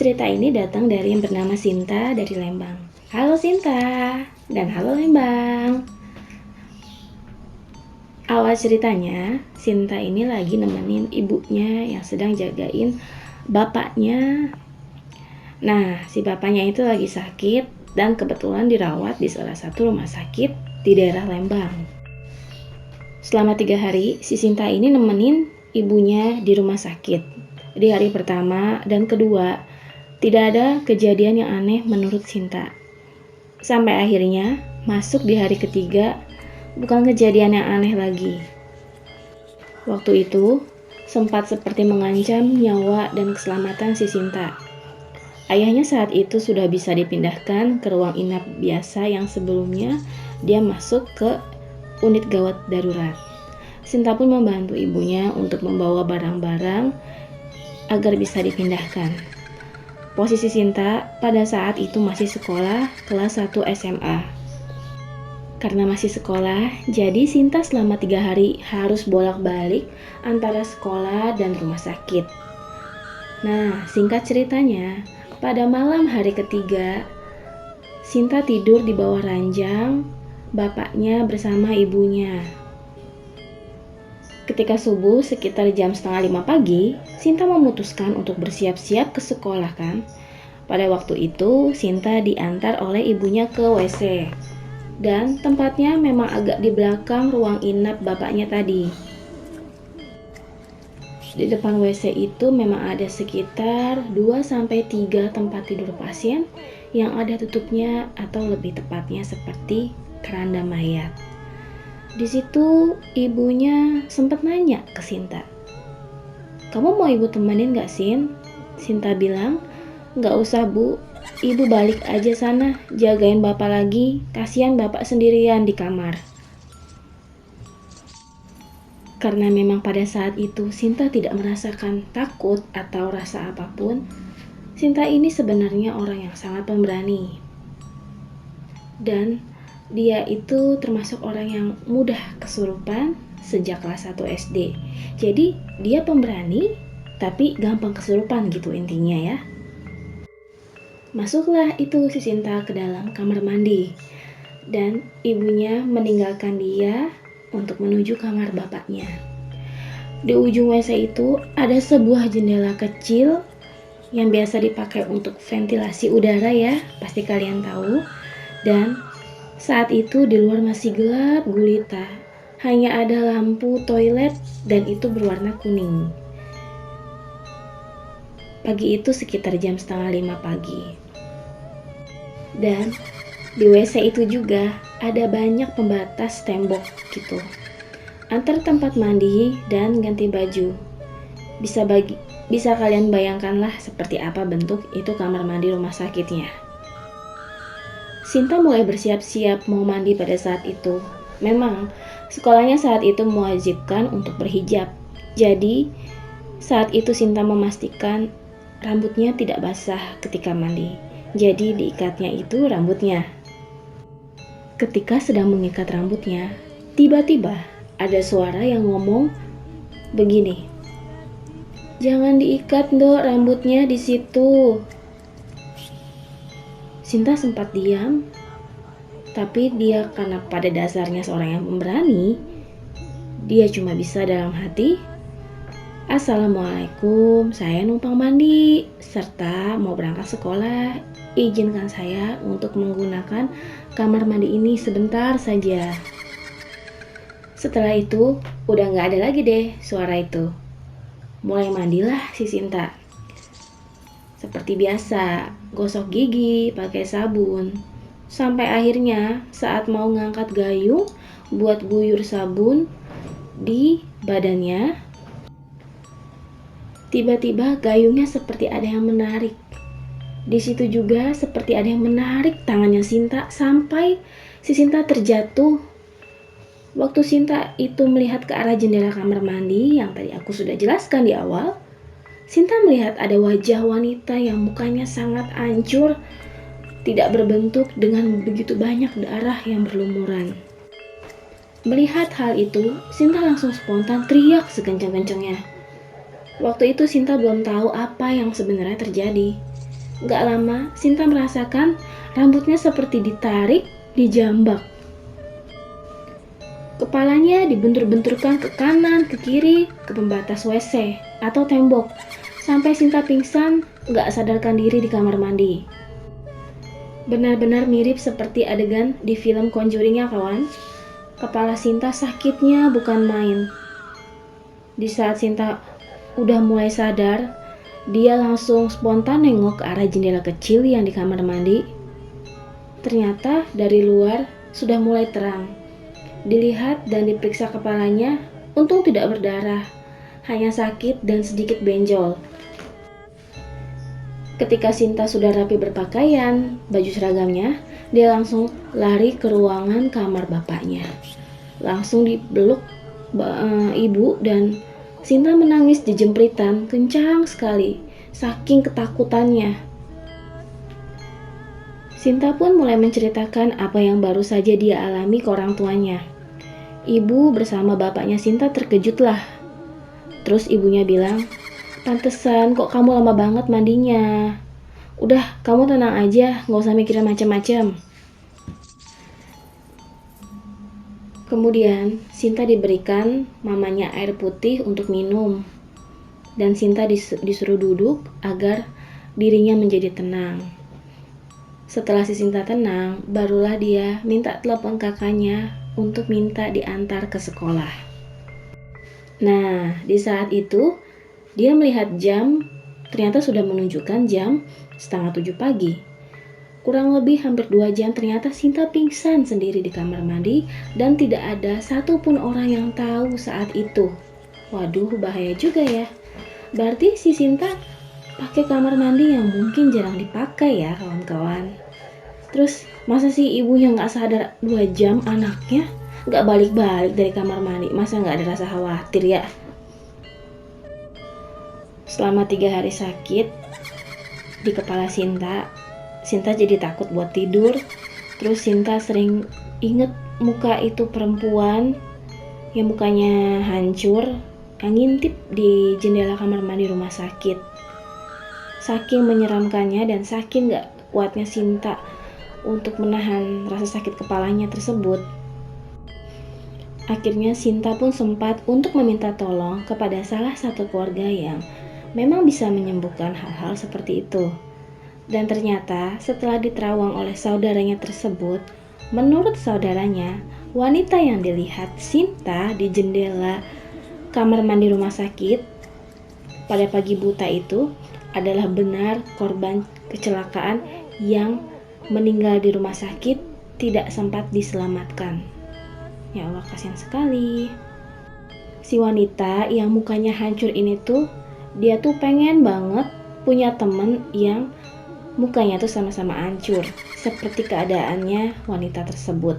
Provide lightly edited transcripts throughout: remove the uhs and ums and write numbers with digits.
Cerita ini datang dari yang bernama Sinta dari Lembang. Halo Sinta, dan halo Lembang. Awal ceritanya, Sinta ini lagi nemenin ibunya yang sedang jagain bapaknya. Nah, si bapaknya itu lagi sakit dan kebetulan dirawat di salah satu rumah sakit di daerah Lembang. Selama 3 hari, si Sinta ini nemenin ibunya di rumah sakit. Di hari pertama dan kedua, tidak ada kejadian yang aneh menurut Sinta. Sampai akhirnya, masuk di hari ketiga, bukan kejadian yang aneh lagi. Waktu itu, sempat seperti mengancam nyawa dan keselamatan si Sinta. Ayahnya saat itu sudah bisa dipindahkan ke ruang inap biasa yang sebelumnya dia masuk ke unit gawat darurat. Sinta pun membantu ibunya untuk membawa barang-barang agar bisa dipindahkan. Posisi Sinta pada saat itu masih sekolah kelas 1 SMA. Karena masih sekolah, jadi Sinta selama 3 hari harus bolak-balik antara sekolah dan rumah sakit. Nah, singkat ceritanya, pada malam hari ketiga, Sinta tidur di bawah ranjang bapaknya bersama ibunya. Ketika subuh sekitar jam 4:30 pagi, Sinta memutuskan untuk bersiap-siap ke sekolah kan. Pada waktu itu, Sinta diantar oleh ibunya ke WC. Dan tempatnya memang agak di belakang ruang inap bapaknya tadi. Di depan WC itu memang ada sekitar 2-3 tempat tidur pasien yang ada tutupnya atau lebih tepatnya seperti keranda mayat. Di situ ibunya sempat nanya ke Sinta, "Kamu mau ibu temenin gak, Sin?" Sinta bilang, "Gak usah bu, ibu balik aja sana, jagain bapak lagi, kasihan bapak sendirian di kamar." Karena memang pada saat itu Sinta tidak merasakan takut atau rasa apapun, Sinta ini sebenarnya orang yang sangat pemberani. Dan dia itu termasuk orang yang mudah kesurupan sejak kelas 1 SD. Jadi dia pemberani tapi gampang kesurupan gitu intinya ya. Masuklah itu si Sinta ke dalam kamar mandi. Dan ibunya meninggalkan dia untuk menuju kamar bapaknya. Di ujung WC itu ada sebuah jendela kecil yang biasa dipakai untuk ventilasi udara ya, pasti kalian tahu. Dan saat itu di luar masih gelap gulita, hanya ada lampu toilet dan itu berwarna kuning. Pagi itu sekitar jam 4:30 pagi. Dan di WC itu juga ada banyak pembatas tembok gitu, antar tempat mandi dan ganti baju. Bisa kalian bayangkanlah seperti apa bentuk itu kamar mandi rumah sakitnya. Sinta mulai bersiap-siap mau mandi pada saat itu. Memang sekolahnya saat itu mewajibkan untuk berhijab. Jadi saat itu Sinta memastikan rambutnya tidak basah ketika mandi. Jadi diikatnya itu rambutnya. Ketika sedang mengikat rambutnya, tiba-tiba ada suara yang ngomong begini, "Jangan diikat dok rambutnya di situ." Sinta sempat diam, tapi dia karena pada dasarnya seorang yang pemberani, dia cuma bisa dalam hati, "Assalamualaikum, saya numpang mandi, serta mau berangkat sekolah. Izinkan saya untuk menggunakan kamar mandi ini sebentar saja." Setelah itu, udah gak ada lagi deh suara itu. Mulai mandilah si Sinta. Seperti biasa, gosok gigi pakai sabun. Sampai akhirnya saat mau ngangkat gayung buat guyur sabun di badannya, tiba-tiba gayungnya seperti ada yang menarik. Di situ juga seperti ada yang menarik tangannya Sinta sampai si Sinta terjatuh. Waktu Sinta itu melihat ke arah jendela kamar mandi yang tadi aku sudah jelaskan di awal, Sinta melihat ada wajah wanita yang mukanya sangat hancur, tidak berbentuk dengan begitu banyak darah yang berlumuran. Melihat hal itu, Sinta langsung spontan teriak sekencang-kencangnya. Waktu itu Sinta belum tahu apa yang sebenarnya terjadi. Gak lama, Sinta merasakan rambutnya seperti ditarik, dijambak. Kepalanya dibentur-benturkan ke kanan, ke kiri, ke pembatas WC atau tembok, sampai Sinta pingsan, gak sadarkan diri di kamar mandi. Benar-benar mirip seperti adegan di film Conjuring ya kawan. Kepala Sinta sakitnya bukan main. Di saat Sinta udah mulai sadar, dia langsung spontan nengok ke arah jendela kecil yang di kamar mandi. Ternyata dari luar sudah mulai terang. Dilihat dan diperiksa kepalanya, untung tidak berdarah, hanya sakit dan sedikit benjol. Ketika Sinta sudah rapi berpakaian, baju seragamnya, dia langsung lari ke ruangan kamar bapaknya. Langsung dipeluk ibu dan Sinta menangis jejempritan kencang sekali, saking ketakutannya. Sinta pun mulai menceritakan apa yang baru saja dia alami ke orang tuanya. Ibu bersama bapaknya Sinta terkejutlah. Terus ibunya bilang, "Pantesan kok kamu lama banget mandinya. Udah, kamu tenang aja, gak usah mikirin macam-macam." Kemudian, Sinta diberikan mamanya air putih untuk minum. Dan Sinta disuruh duduk agar dirinya menjadi tenang. Setelah si Sinta tenang, barulah dia minta telepon kakaknya untuk minta diantar ke sekolah. Nah, di saat itu, dia melihat jam, ternyata sudah menunjukkan jam 6:30 pagi. Kurang lebih hampir 2 jam ternyata Sinta pingsan sendiri di kamar mandi dan tidak ada satupun orang yang tahu saat itu. Waduh, bahaya juga ya. Berarti si Sinta pakai kamar mandi yang mungkin jarang dipakai ya kawan-kawan. Terus masa sih ibunya gak sadar 2 jam anaknya gak balik-balik dari kamar mandi? Masa gak ada rasa khawatir ya? Selama 3 hari sakit di kepala Sinta jadi takut buat tidur. Terus Sinta sering inget muka itu perempuan yang mukanya hancur yang ngintip di jendela kamar mandi rumah sakit. Saking menyeramkannya dan saking gak kuatnya Sinta untuk menahan rasa sakit kepalanya tersebut, akhirnya Sinta pun sempat untuk meminta tolong kepada salah satu keluarga yang memang bisa menyembuhkan hal-hal seperti itu. Dan ternyata setelah diterawang oleh saudaranya tersebut, menurut saudaranya, wanita yang dilihat Sinta di jendela kamar mandi rumah sakit pada pagi buta itu adalah benar korban kecelakaan yang meninggal di rumah sakit, tidak sempat diselamatkan. Ya Allah, kasihan sekali. Si wanita yang mukanya hancur ini tuh, dia tuh pengen banget punya temen yang mukanya tuh sama-sama hancur, seperti keadaannya wanita tersebut.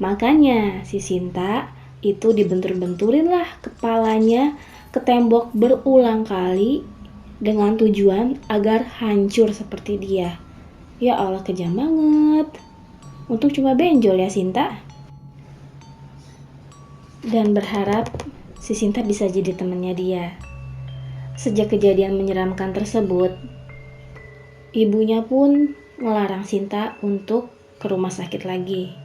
Makanya si Sinta itu dibentur-benturin lah kepalanya ke tembok berulang kali dengan tujuan agar hancur seperti dia. Ya Allah, kejam banget. Untung cuma benjol ya Sinta. Dan berharap si Sinta bisa jadi temannya dia. Sejak kejadian menyeramkan tersebut, ibunya pun melarang Sinta untuk ke rumah sakit lagi.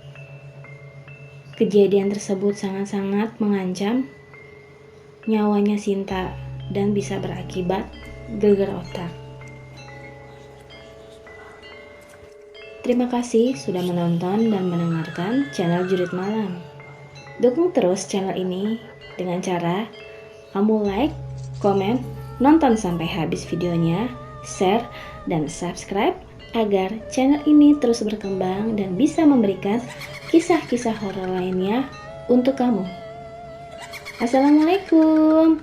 Kejadian tersebut sangat-sangat mengancam nyawanya Sinta dan bisa berakibat geger otak. Terima kasih sudah menonton dan mendengarkan channel Jurit Malam. Dukung terus channel ini dengan cara kamu like, komen, nonton sampai habis videonya, share, dan subscribe agar channel ini terus berkembang dan bisa memberikan kisah-kisah horor lainnya untuk kamu. Assalamualaikum.